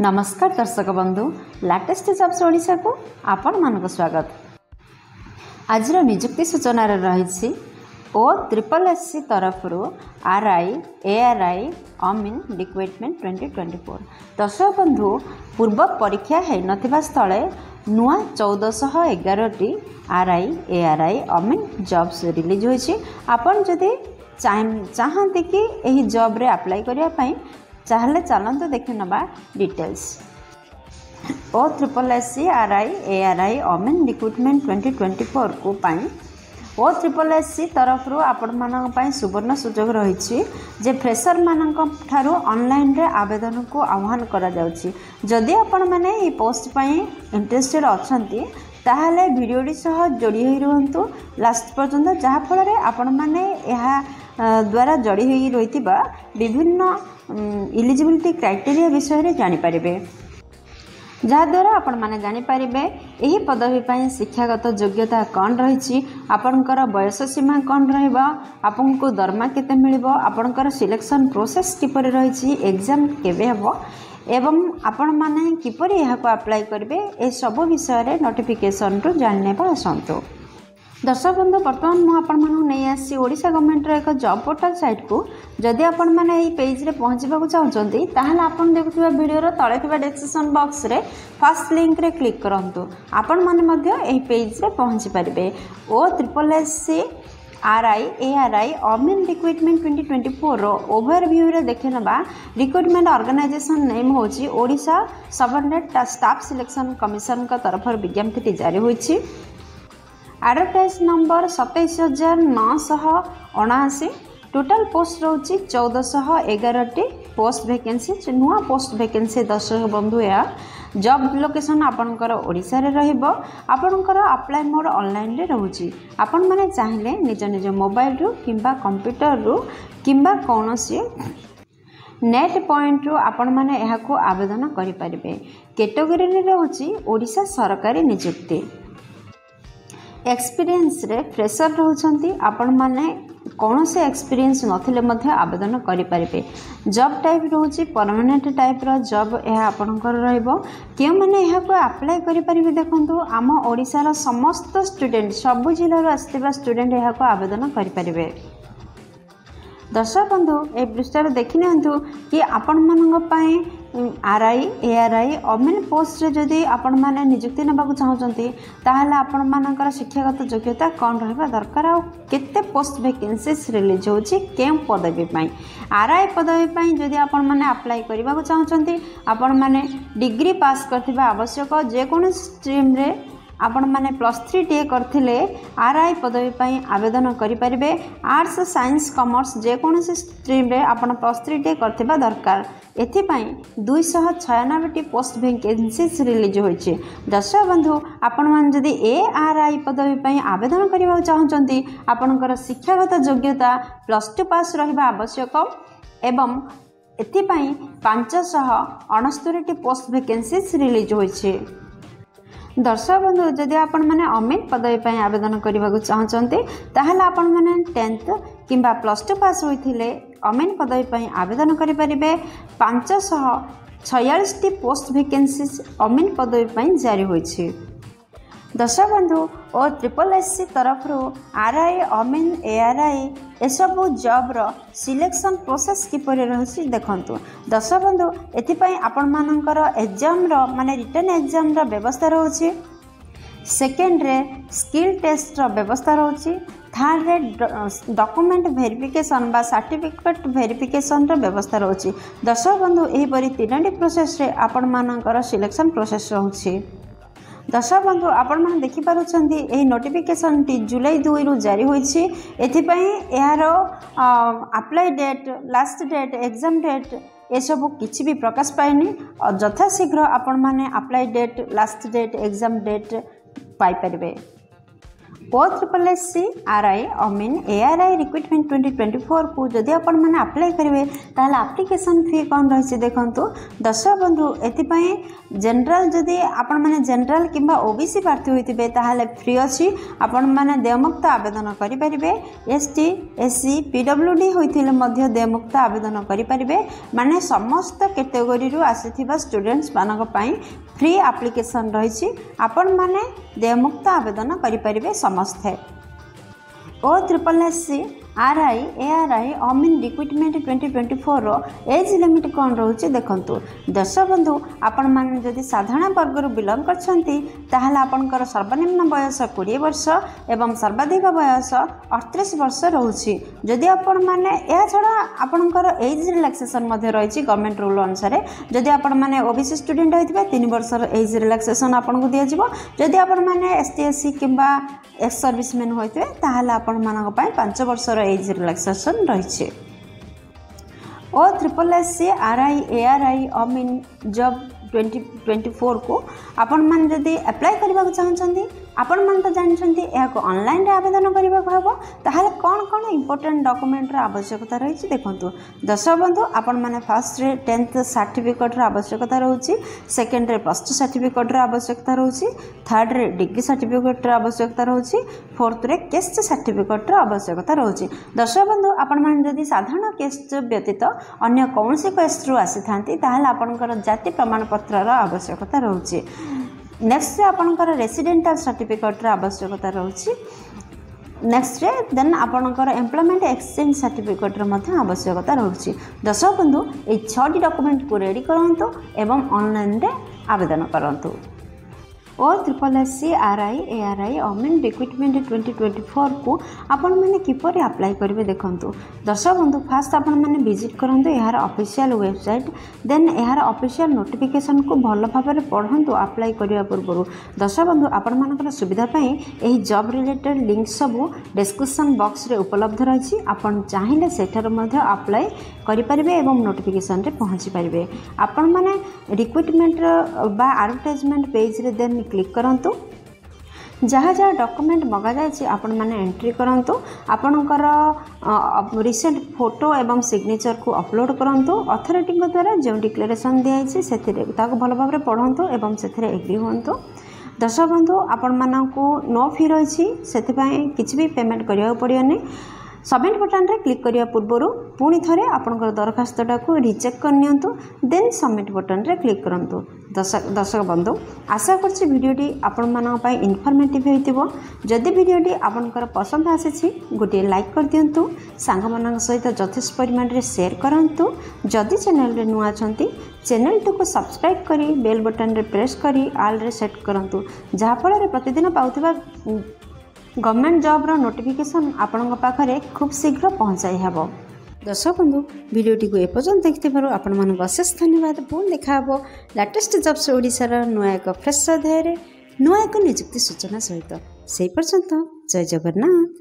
नमस्कार दर्शक बंधु लेटेस्ट जॉब्स ओडिशा को आपण मानक स्वागत। आज निजुक्ति सूचना रही OSSC तरफ RI ARI अमीन रिक्रुटमेंट 2024। दर्शक बंधु पूर्व परीक्षा है नथिबा स्थले नुआ 1411 RI ARI अमीन जॉब्स रिलीज होइछि। आपण जदि चाहते कि एही जॉब रे अप्लाई करिया पई चाहले चलते देखि नबा डिटेल्स। OSSC RI ARI अमीन रिक्रुटमेंट 2024 को पाई OSSC तरफ आपण मानक पई सुवर्ण सुजोग रही जे फ्रेशर मानक ठारू ऑनलाइन रे आवेदन को आह्वान करा जाउछि। जदि आपण माने ई पोस्ट पई इंटरेस्टेड अछंती ताहले वीडियोटी सह जोड़ी होई रहंतु लास्ट पर्यंत, जहा फल रे आपण माने यहा द्वारा जोड़ी होई रहितिबा विभिन्न इलिजिबिलिटी क्राइटेरिया विषय रे जानि परिबे, जहाद्वारा आपण माने जानि परिबे एही पदवी पई शिक्षागत योग्यता कौन रही, आपणकर बयस सीमा कौन रहिबा, आपनको दरमा केते मिलिबो, आपणकर सिलेक्शन प्रोसेस किपरि रही, एग्जाम केबे हबो एवं आपण माने किपरि एहाको अप्लाई करिवे ए सब विषय रे नोटिफिकेशन रु जानने बा आसंतु। दर्शक बंधु बर्तमान मु आपण मानू नहीं आसी ओडिशा गवर्नमेंट रो एक जॉब पोर्टल साइट को। जदि आपण माने एई पेज रे पहुंचबा को चाहउचंती ताहले आपण देखुथिबा वीडियो रो तळे थिबा डिस्क्रिप्शन बॉक्स रे फर्स्ट लिंक रे क्लिक करंतु। आपण माने मध्ये एई पेज रे पहुंची परिबे। OSSC RI ARI अमीन रिक्रुटमेंट 2024 रो ओवरव्यू रे देखे नबा। रिक्रुटमेंट ऑर्गेनाइजेशन नेम होची Odisha subordinate staff selection commission का तरफ विज्ञप्ति जारी होईची। Advertise number 27,979। टोटल पोस्ट रोची 1411 पोस्ट वैकेंसी नुआ पोस्ट वैकेंसी। दर्शक बंधु या जॉब लोकेशन आपनकर ओडिशा रे रहिबो। आपनकर अप्लाई मोड ऑनलाइन रे रहूची। आपण माने चाहिले निज निज मोबाइल रु किंबा कंप्यूटर रु किंबा कोनोसी नेट पॉइंट रु आपण माने एहाको आवेदन करि परिबे। कैटेगरी रे रहूची ओडिशा सरकारी नियुक्ति। एक्सपीरियंस रे फ्रेशर रहउछंती आपण माने कौन से एक्सपीरियंस नथिले मध्य आवेदन करि परिबे। जॉब टाइप रहउची परमानेंट टाइप रो जॉब एहा आपनकर रहइबो। के माने एहा को अप्लाई करि परिबे देखंतु आम ओडिसा रो समस्त स्टूडेंट सब जिल्ला रो आस्थिबा स्टूडेंट एहा को आवेदन करि परिबे। दर्शक बंधु ए पृष्ठ देखि नियंतु कि आपण मानक पई RI ARI अमीन पोस्ट रे जदि आपण माने नियुक्ति नबाकू चाहउचंती ताहले आपण मानकर शिक्षागत योग्यता कौन रहबा दरकार आ केते पोस्ट वैकेंसीज रिलीज होची के पदवी पई। RI पदवी पई जदि आपण माने अप्लाई करबाकू चाहउचंती आपण माने डिग्री पास करथिबा आवश्यक। जे कोन स्ट्रीम रे आपण माने +3 टीए करथिले RI पदवी पई आवेदन करि परिबे। आर्ट्स साइंस कॉमर्स जे कोनोसी स्ट्रीम रे आपण +3 टीए करथिबा दरकार। एथि पई 296 पोस्ट वैकेंसीज रिलीज होइछि। दर्शक बंधु आपण मान जदि ARI पदवी पई आवेदन करबा चाहउचंती आपनकर शिक्षागत योग्यता +2 पास रहिबा आवश्यक एवं एथि पई 569 पोस्ट वैकेंसीज रिलीज होइछि। दर्शक बंधु जदि आपण माने अमीन पदवी पई आवेदन करबाकू चाहचंती ताहले आपण माने 10th किंबा +2 पास होइथिले अमीन पदवी पई आवेदन करि परिबे। 546 पोस्ट वैकेंसीज अमीन पदवी पई जारी होइछि। दर्शक बंधु OSSC तरफ RI अमीन ARI एसबू जॉब रो सिलेक्शन प्रोसेस किपरि रहछि देखंतु। दर्शक बंधु एथि पई आपण मानकर एग्जाम रो माने रिटन एग्जाम रो व्यवस्था रहछि। सेकेंड रे स्किल टेस्ट रो व्यवस्था रहछि। थर्ड रे डॉक्यूमेंट वेरिफिकेशन बा सर्टिफिकेट वेरिफिकेशन रो व्यवस्था रहछि। दर्शक बंधु एही परि तीनटी प्रोसेस रे आपण मानकर सिलेक्शन प्रोसेस रहछि। दर्शक बंधु आपण माने देखि पारुछंती एही नोटिफिकेशन टी जुलाई 2 रु जारी होइछि। एथि पई एहारो apply date last date exam date ए सब किछि भी प्रकाश पाइनी और यथा शीघ्र आपण माने apply date last date exam date पाई परिबे। OSSC RI अमीन ARI रिक्रुटमेंट 2024 को जदि आपण मैंने अप्लाई करेंगे ताहले एप्लिकेशन फी कौन रही देखूँ दर्शक बंधु एपाई जनरल जदि आपण मैंने जनरल किंबा ओबीसी प्रार्थी होते ताहले फ्री अच्छी आपण मैंने देयमुक्त आवेदन करेंगे ST SC PWD होते देयमुक्त आवेदन करेंगे माने समस्त कैटेगोरी आसीथिबा स्टूडेंट्स मानक पई फ्री एप्लिकेशन रही आपण मैंने देयमुक्त आवेदन करेंगे समस्ते OSSC RI ARI अमीन रिक्रुटमेंट 2024 एज लिमिट कौन रोचे देखु दर्शक बंधु आपण मैंने जदि साधारण वर्गर बिलंग कर सर्वनिम्न बयस 20 वर्ष एवं सर्वाधिक बयस 38 वर्ष रोचे जदि आपण मैंने यह छड़ा आपणकर एज रिलैक्सेशन रही गवर्नमेंट रूल अनुसार जदि आपण मैंने ओबीसी स्टूडेंट होते 3 वर्ष एज रिलैक्सेशन आपको दिज्व जदि आपण मैंने ST SC किंबा एक्स सर्विसमैन होते ताहले आपण मानक 5 वर्ष एज रिलैक्सेशन रही OSSC RI ARI अमीन जॉब 2024 को आपण मान जदि अप्लाई करबा चाहछन्ती आपण मान तो जानछन्ती याको ऑनलाइन रे आवेदन करबा हबो ताहाले कोन कोन इंपोर्टेंट डॉक्यूमेंट रे आवश्यकता रही देखंतु दर्शक बंधु आपण माने फर्स्ट रे 10th सर्टिफिकेट रे आवश्यकता रहउची सेकंड रे प्लस 2 सर्टिफिकेट रे आवश्यकता रहउची थर्ड रे डिग्री सर्टिफिकेट रे आवश्यकता रहउची फोर्थ रे केस्ट सर्टिफिकेट रे आवश्यकता रहउची दर्शक बंधु आपण माने जदि साधारण केस्ट व्यतीत अन्य कोनसी केस्ट रु आसी थांती ताहाले आपनकर जाति प्रमाण पत्र रा आवश्यकता रहउची नेक्स्ट रे आपनकर रेसिडेंटल सर्टिफिकेट रा आवश्यकता रहउची नेक्स्ट रे देन आपनकर एम्प्लॉयमेंट एक्सचेंज सर्टिफिकेट रा मध्ये आवश्यकता रहउची दर्शक बंधु ए 6टी डॉक्यूमेंट को रेडी करंतु एवं ऑनलाइन रे आवेदन करंतु OSSC RI ARI अमीन रिक्रुटमेंट 2024 को आपण मैंने किपर अप्लाई करेंगे देखंतु दर्शक बंधु फास्ट आपण मैंने विजिट करंतु यार ऑफिशियल वेबसाइट देन यार ऑफिशियल नोटिफिकेशन को भल भाव में पढ़ंतु अप्लाई करने पूर्व दर्शक बंधु आपण मानकर सुविधा पाई एही जॉब रिलेटेड लिंक सब डिस्क्रिप्शन बॉक्स रे उपलब्ध रही आपण चाहिए सेठार मध्ये अप्लाई करि परिबे एवं नोटिफिकेशन रे पहुंची परिबे आपण माने रिक्रुटमेंट बा एडवर्टाइजमेंट पेज रे देन क्लिक करंतु जहाँ जहाँ डॉक्यूमेंट मगा जाए आपण मैंने एंट्री करंतु आपणकर रिसेंट फोटो एवं सिग्नेचर को अपलोड करंतु अथॉरिटी द्वारा जो डिक्लेरेशन दिखाई से भल भाव में पढ़ंतु एवं से एग्री होंतु दर्शक बंधु आपण मानकु नो फी रही से किसी भी पेमेंट करिया पड़ियोनी सबमिट बटन रे क्लिक करिया पूर्व पुणी थरे आपनकर दरखास्तटा को रिचेक करनियंतु देन सबमिट बटन रे क्लिक करंतु दर्शक बंधु आशा करछि वीडियोटी आपण मानक पई इन्फॉर्मेटिव हेतिबो जदि वीडियोटी आपनकर पसंद आसीछि गोटे लाइक कर दियंतु सांग मानक सहित यथेष्ट परिमाण रे शेयर करंतु जदि चैनल रे नुआ छंती चैनल को सब्सक्राइब करी बेल बटन रे प्रेस करी ऑल रे सेट करंतु जहा फल रे प्रतिदिन पाउथिबा गवर्नमेंट जॉब रो नोटिफिकेशन आपण पाखरे खूब शीघ्र पहुँचाई हेबो दर्शक बंधु वीडियोटी को एपर्यंत देखते आपण मानक अशेष धन्यवाद पुणी देखा लेटेस्ट जॉब्स ओडिशार नुआ एक फ्रेश अध्याय नुआ एक नियुक्ति सूचना सहित से पर्यंत जय जगन्नाथ।